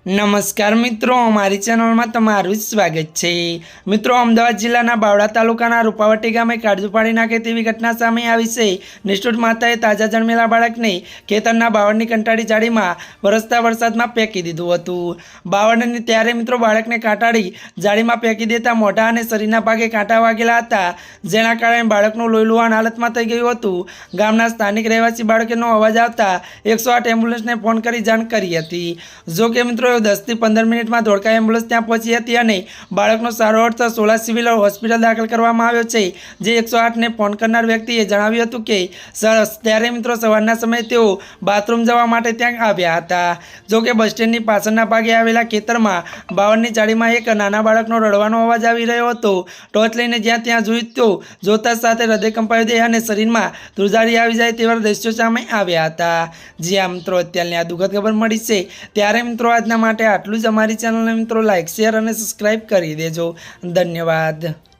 નમસ્કાર મિત્રો, અમારી ચેનલમાં તમારું સ્વાગત છે। મિત્રો, અમદાવાદ જિલ્લાના બાવળા તાલુકાના રૂપાવટી ગામે કાળજુ પાડી નાખે તેવી ઘટના સામે આવી છે। નિષ્ઠુર માતાએ તાજા જન્મેલા બાળકને ખેતરના બાવળની કંટાળી જાળીમાં વરસતા વરસાદમાં ફેંકી દીધું હતું। બાવળને ત્યારે મિત્રો બાળકને કાંટાળી જાળીમાં ફેંકી દેતા મોઢા અને શરીરના ભાગે કાંટા વાગેલા હતા, જેના કારણે બાળકનું લોહી લુહાણ હાલતમાં થઈ ગયું હતું। ગામના સ્થાનિક રહેવાસી બાળકનો અવાજ આવતા 108 એમ્બ્યુલન્સને ફોન કરી જાણ કરી હતી। જો કે મિત્રો 10 થી 15 મિનિટમાં ધોળકા એમ્બ્યુલન્સ ત્યાં પહોંચી હતી અને બાળકનો સારો અર્થ સોલા સિવિલ હોસ્પિટલ દાખલ કરવામાં આવ્યો છે। જે 108ને ફોન કરનાર વ્યક્તિએ જણાવ્યું હતું કે ત્યારે મિત્રો સવારના સમયે તેઓ બાથરૂમ જવા માટે ત્યાં આવ્યા હતા। જો કે બસ સ્ટેન્ડની પાછળના ભાગે આવેલા ખેતરમાં બાવળની જાળીમાં એક નાના બાળકનો રડવાનો અવાજ આવી રહ્યો હતો। ટોર્ચ લઈને જ્યાં ત્યાં જોયું તો જોતા સાથે હૃદય કંપાવી દે અને શરીરમાં ધ્રુજારી આવી જાય તેવા દ્રશ્યો સામે આવ્યા હતા। જ્યાં મિત્રો અત્યારની આ દુઃખદ ખબર મળી છે, ત્યારે મિત્રો આજના માટે આટલું જ। અમારી ચેનલને મિત્રો લાઇક, શેર અને સબસ્ક્રાઈબ કરી દેજો। ધન્યવાદ।